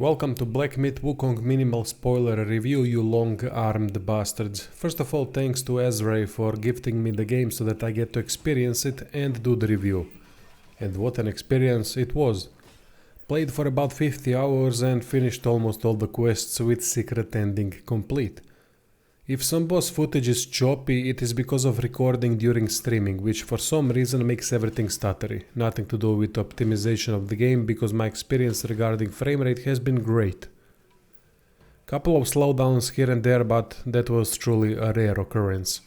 Welcome to Black Myth Wukong minimal spoiler review, you long-armed bastards. First of all, thanks to Azzray for gifting me the game so that I get to experience it and do the review. And what an experience it was. Played for about 50 hours and finished almost all the quests with secret ending complete. If some boss footage is choppy, it is because of recording during streaming, which for some reason makes everything stuttery. Nothing to do with optimization of the game, because my experience regarding frame rate has been great. Couple of slowdowns here and there, but that was truly a rare occurrence.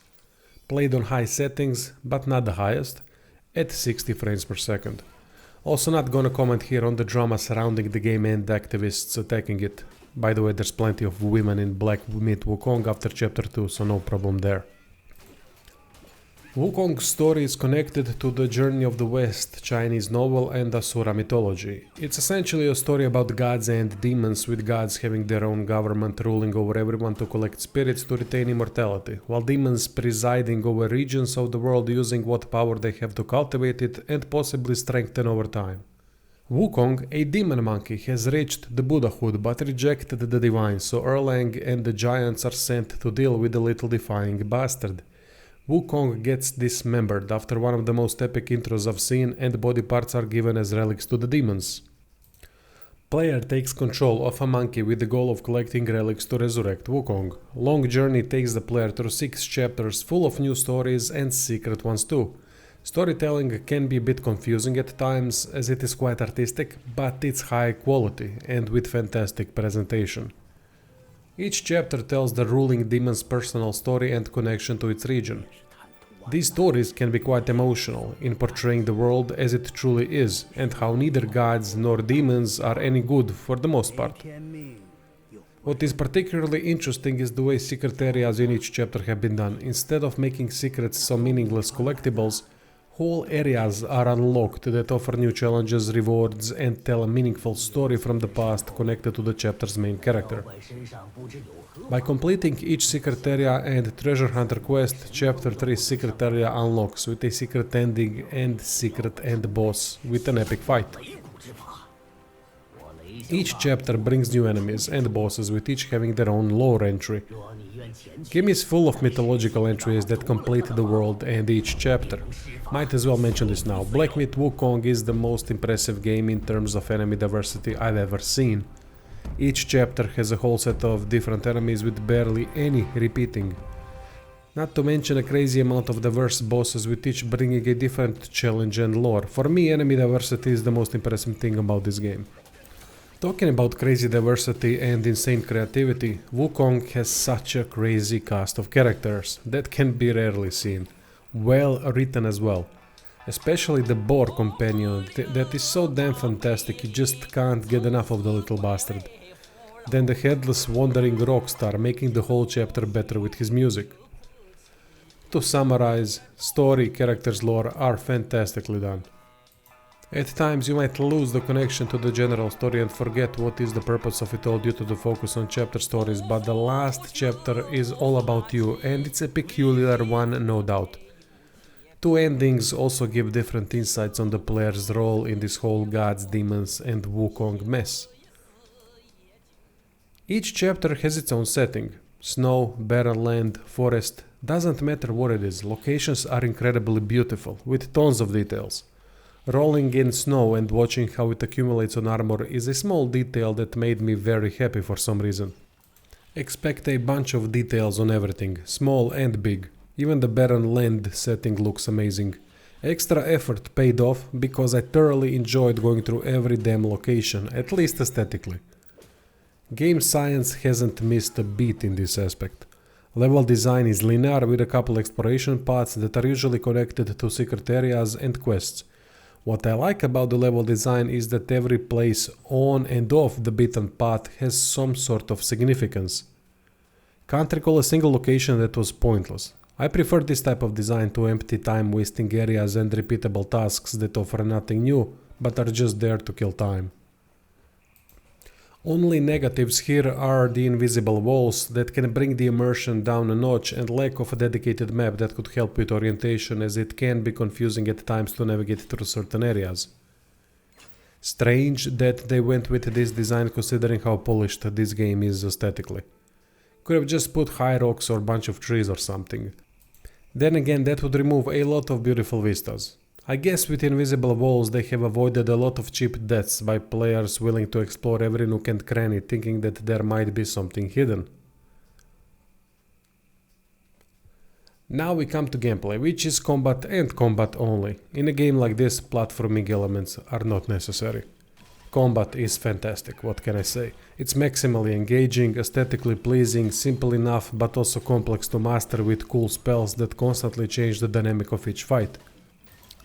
Played on high settings, but not the highest, at 60 frames per second. Also not gonna comment here on the drama surrounding the game and activists attacking it. By the way, there's plenty of women in Black Myth Wukong after chapter 2, so no problem there. Wukong's story is connected to the Journey of the West Chinese novel and Asura mythology. It's essentially a story about gods and demons, with gods having their own government ruling over everyone to collect spirits to retain immortality, while demons presiding over regions of the world using what power they have to cultivate it and possibly strengthen over time. Wukong, a demon monkey, has reached the Buddhahood but rejected the divine, so Erlang and the giants are sent to deal with the little defying bastard. Wukong gets dismembered after one of the most epic intros I've seen, and body parts are given as relics to the demons. Player takes control of a monkey with the goal of collecting relics to resurrect Wukong. Long journey takes the player through 6 chapters full of new stories and secret ones too. Storytelling can be a bit confusing at times, as it is quite artistic, but it's high quality and with fantastic presentation. Each chapter tells the ruling demon's personal story and connection to its region. These stories can be quite emotional in portraying the world as it truly is, and how neither gods nor demons are any good for the most part. What is particularly interesting is the way secret areas in each chapter have been done. Instead of making secrets some meaningless collectibles, whole areas are unlocked that offer new challenges, rewards, and tell a meaningful story from the past connected to the chapter's main character. By completing each secret area and treasure hunter quest, chapter 3 secret area unlocks with a secret ending and secret end boss with an epic fight. Each chapter brings new enemies and bosses, with each having their own lore entry. Game is full of mythological entries that complete the world and each chapter. Might as well mention this now. Black Myth Wukong is the most impressive game in terms of enemy diversity I've ever seen. Each chapter has a whole set of different enemies with barely any repeating. Not to mention a crazy amount of diverse bosses, with each bringing a different challenge and lore. For me, enemy diversity is the most impressive thing about this game. Talking about crazy diversity and insane creativity, Wukong has such a crazy cast of characters that can be rarely seen. Well written as well. Especially the boar companion, that is so damn fantastic, you just can't get enough of the little bastard. Then the headless wandering rock star, making the whole chapter better with his music. To summarize, story, characters, lore are fantastically done. At times you might lose the connection to the general story and forget what is the purpose of it all due to the focus on chapter stories, but the last chapter is all about you, and it's a peculiar one, no doubt. 2 endings also give different insights on the player's role in this whole gods, demons and Wukong mess. Each chapter has its own setting. Snow, barren land, forest, doesn't matter what it is, locations are incredibly beautiful, with tons of details. Rolling in snow and watching how it accumulates on armor is a small detail that made me very happy for some reason. Expect a bunch of details on everything, small and big. Even the barren land setting looks amazing. Extra effort paid off because I thoroughly enjoyed going through every damn location, at least aesthetically. Game science hasn't missed a beat in this aspect. Level design is linear, with a couple exploration paths that are usually connected to secret areas and quests. What I like about the level design is that every place on and off the beaten path has some sort of significance. Can't recall a single location that was pointless. I prefer this type of design to empty time-wasting areas and repeatable tasks that offer nothing new, but are just there to kill time. Only negatives here are the invisible walls that can bring the immersion down a notch, and lack of a dedicated map that could help with orientation, as it can be confusing at times to navigate through certain areas. Strange that they went with this design considering how polished this game is aesthetically. Could have just put high rocks or a bunch of trees or something. Then again, that would remove a lot of beautiful vistas. I guess with invisible walls they have avoided a lot of cheap deaths by players willing to explore every nook and cranny thinking that there might be something hidden. Now we come to gameplay, which is combat and combat only. In a game like this, platforming elements are not necessary. Combat is fantastic, what can I say? It's maximally engaging, aesthetically pleasing, simple enough but also complex to master with cool spells that constantly change the dynamic of each fight.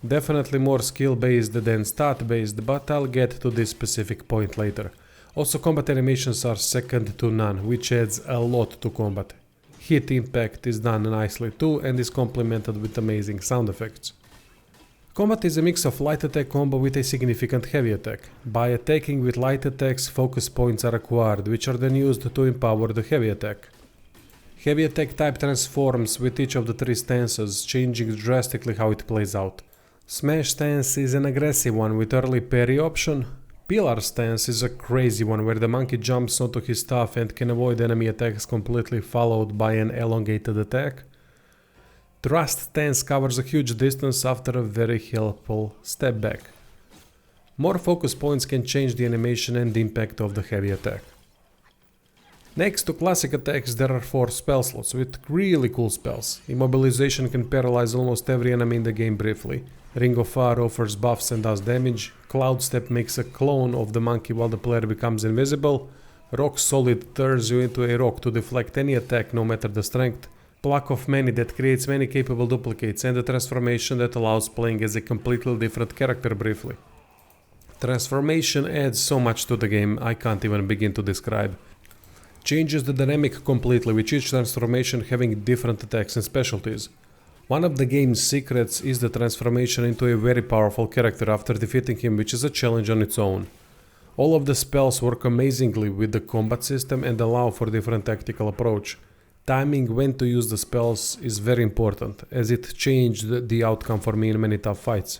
Definitely more skill based than stat based, but I'll get to this specific point later. Also, combat animations are second to none, which adds a lot to combat. Hit impact is done nicely too and is complemented with amazing sound effects. Combat is a mix of light attack combo with a significant heavy attack. By attacking with light attacks, focus points are acquired, which are then used to empower the heavy attack. Heavy attack type transforms with each of the three stances, changing drastically how it plays out. Smash stance is an aggressive one with early parry option. Pillar stance is a crazy one where the monkey jumps onto his stuff and can avoid enemy attacks completely followed by an elongated attack. Thrust stance covers a huge distance after a very helpful step back. More focus points can change the animation and impact of the heavy attack. Next to classic attacks there are 4 spell slots with really cool spells. Immobilization can paralyze almost every enemy in the game briefly. Ring of Fire offers buffs and does damage. Cloud Step makes a clone of the monkey while the player becomes invisible. Rock Solid turns you into a rock to deflect any attack no matter the strength. Pluck of Many that creates many capable duplicates, and a transformation that allows playing as a completely different character briefly. Transformation adds so much to the game I can't even begin to describe. Changes the dynamic completely, with each transformation having different attacks and specialties. One of the game's secrets is the transformation into a very powerful character after defeating him, which is a challenge on its own. All of the spells work amazingly with the combat system and allow for different tactical approach. Timing when to use the spells is very important, as it changed the outcome for me in many tough fights.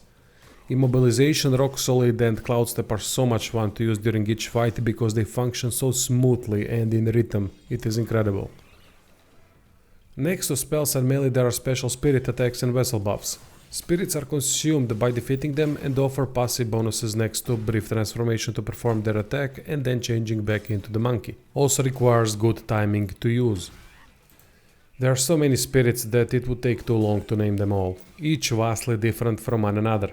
Immobilization, Rock Solid and Cloud Step are so much fun to use during each fight because they function so smoothly and in rhythm, it is incredible. Next to spells and melee there are special spirit attacks and vessel buffs. Spirits are consumed by defeating them and offer passive bonuses next to brief transformation to perform their attack and then changing back into the monkey. Also requires good timing to use. There are so many spirits that it would take too long to name them all, each vastly different from one another.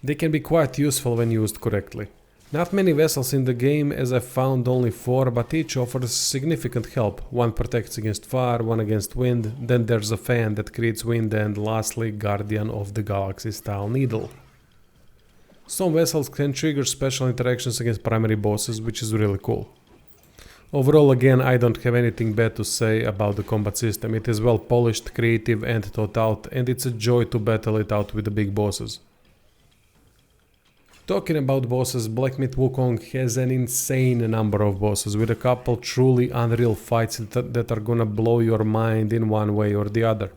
They can be quite useful when used correctly. Not many vessels in the game, as I've found only 4, but each offers significant help. One protects against fire, one against wind, then there's a fan that creates wind, and lastly Guardian of the Galaxy style needle. Some vessels can trigger special interactions against primary bosses, which is really cool. Overall, again, I don't have anything bad to say about the combat system. It is well polished, creative and thought out, and it's a joy to battle it out with the big bosses. Talking about bosses, Black Myth Wukong has an insane number of bosses with a couple truly unreal fights that are gonna blow your mind in one way or the other.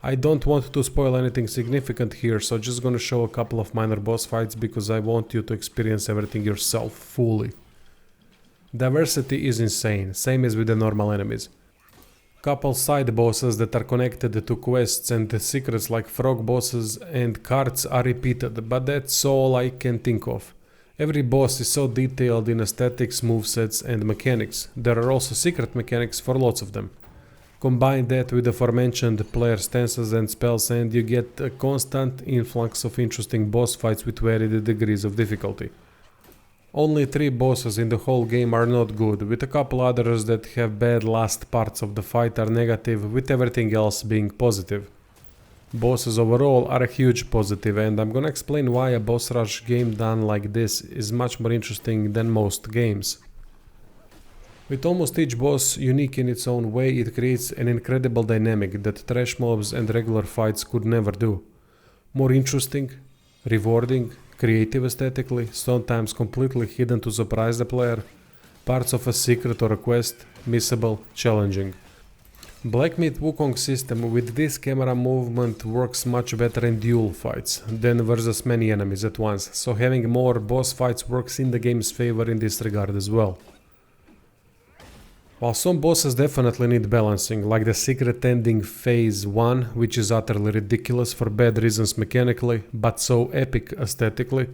I don't want to spoil anything significant here, so just gonna show a couple of minor boss fights because I want you to experience everything yourself fully. Diversity is insane, same as with the normal enemies. Couple side bosses that are connected to quests and secrets like frog bosses and cards are repeated, but that's all I can think of. Every boss is so detailed in aesthetics, movesets and mechanics. There are also secret mechanics for lots of them. Combine that with the aforementioned player stances and spells and you get a constant influx of interesting boss fights with varied degrees of difficulty. Only 3 bosses in the whole game are not good, with a couple others that have bad last parts of the fight are negative, with everything else being positive. Bosses overall are a huge positive, and I'm gonna explain why a boss rush game done like this is much more interesting than most games. With almost each boss unique in its own way, it creates an incredible dynamic that trash mobs and regular fights could never do. More interesting, rewarding, creative aesthetically, sometimes completely hidden to surprise the player, parts of a secret or a quest, missable, challenging. Black Myth Wukong system with this camera movement works much better in duel fights than versus many enemies at once, so having more boss fights works in the game's favor in this regard as well. While some bosses definitely need balancing, like the secret ending phase 1, which is utterly ridiculous for bad reasons mechanically, but so epic aesthetically,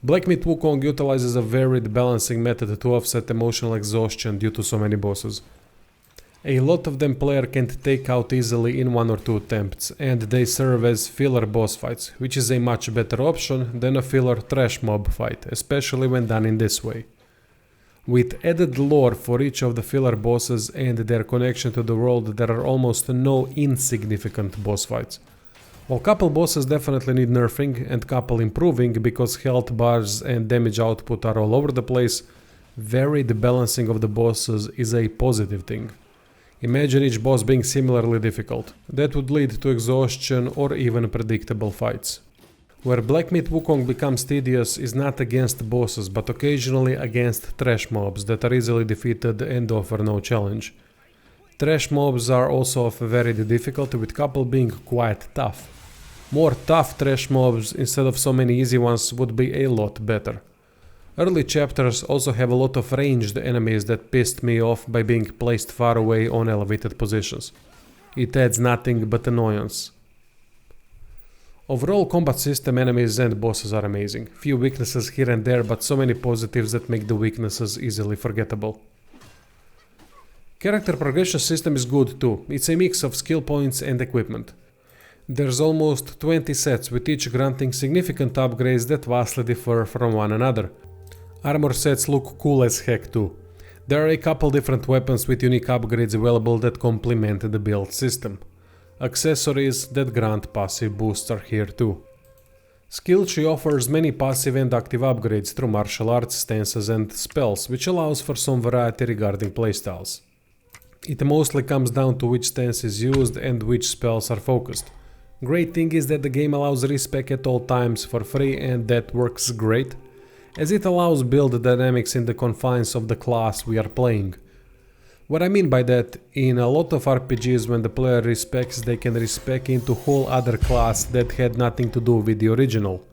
Black Myth Wukong utilizes a varied balancing method to offset emotional exhaustion due to so many bosses. A lot of them player can't take out easily in 1 or 2 attempts, and they serve as filler boss fights, which is a much better option than a filler trash mob fight, especially when done in this way. With added lore for each of the filler bosses and their connection to the world, there are almost no insignificant boss fights. While couple bosses definitely need nerfing and couple improving because health bars and damage output are all over the place, varied balancing of the bosses is a positive thing. Imagine each boss being similarly difficult. That would lead to exhaustion or even predictable fights. Where Black Myth Wukong becomes tedious is not against bosses, but occasionally against trash mobs that are easily defeated and offer no challenge. Trash mobs are also of varied difficulty, with couple being quite tough. More tough trash mobs instead of so many easy ones would be a lot better. Early chapters also have a lot of ranged enemies that pissed me off by being placed far away on elevated positions. It adds nothing but annoyance. Overall combat system, enemies and bosses are amazing. Few weaknesses here and there, but so many positives that make the weaknesses easily forgettable. Character progression system is good too. It's a mix of skill points and equipment. There's almost 20 sets, with each granting significant upgrades that vastly differ from one another. Armor sets look cool as heck too. There are a couple different weapons with unique upgrades available that complement the build system. Accessories that grant passive boosts are here too. Skill tree offers many passive and active upgrades through martial arts, stances and spells, which allows for some variety regarding playstyles. It mostly comes down to which stance is used and which spells are focused. Great thing is that the game allows respec at all times for free, and that works great, as it allows build dynamics in the confines of the class we are playing. What I mean by that, in a lot of RPGs when the player respecs, they can respec into whole other class that had nothing to do with the original.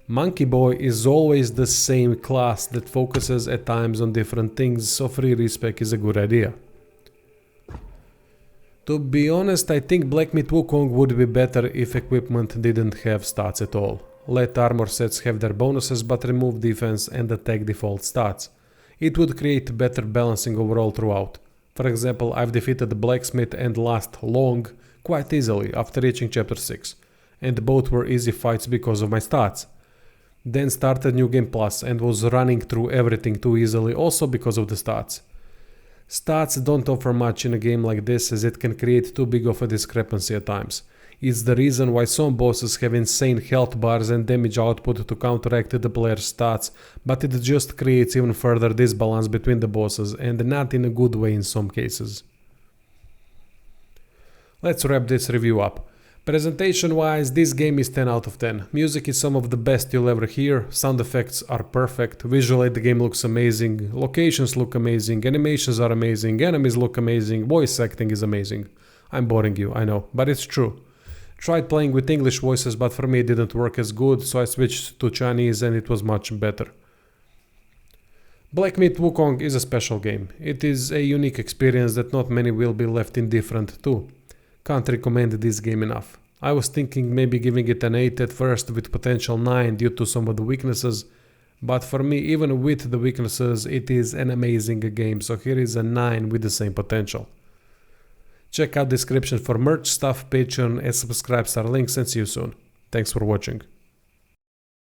Monkey Boy is always the same class that focuses at times on different things, so free respec is a good idea. To be honest, I think Black Myth Wukong would be better if equipment didn't have stats at all. Let armor sets have their bonuses, but remove defense and attack default stats. It would create better balancing overall throughout. For example, I've defeated the Blacksmith and Last Long quite easily after reaching chapter 6, and both were easy fights because of my stats. Then started New Game Plus and was running through everything too easily also because of the stats. Stats don't offer much in a game like this, as it can create too big of a discrepancy at times. It's the reason why some bosses have insane health bars and damage output to counteract the player's stats, but it just creates even further disbalance between the bosses, and not in a good way in some cases. Let's wrap this review up. Presentation wise, this game is 10 out of 10. Music is some of the best you'll ever hear, sound effects are perfect, visually the game looks amazing, locations look amazing, animations are amazing, enemies look amazing, voice acting is amazing. I'm boring you, I know, but it's true. Tried playing with English voices, but for me it didn't work as good, so I switched to Chinese and it was much better. Black Myth Wukong is a special game. It is a unique experience that not many will be left indifferent to. Can't recommend this game enough. I was thinking maybe giving it an 8 at first with potential 9 due to some of the weaknesses, but for me, even with the weaknesses, it is an amazing game, so here is a 9 with the same potential. Check out description for merch stuff, Patreon and subscribe star links, and see you soon. Thanks for watching.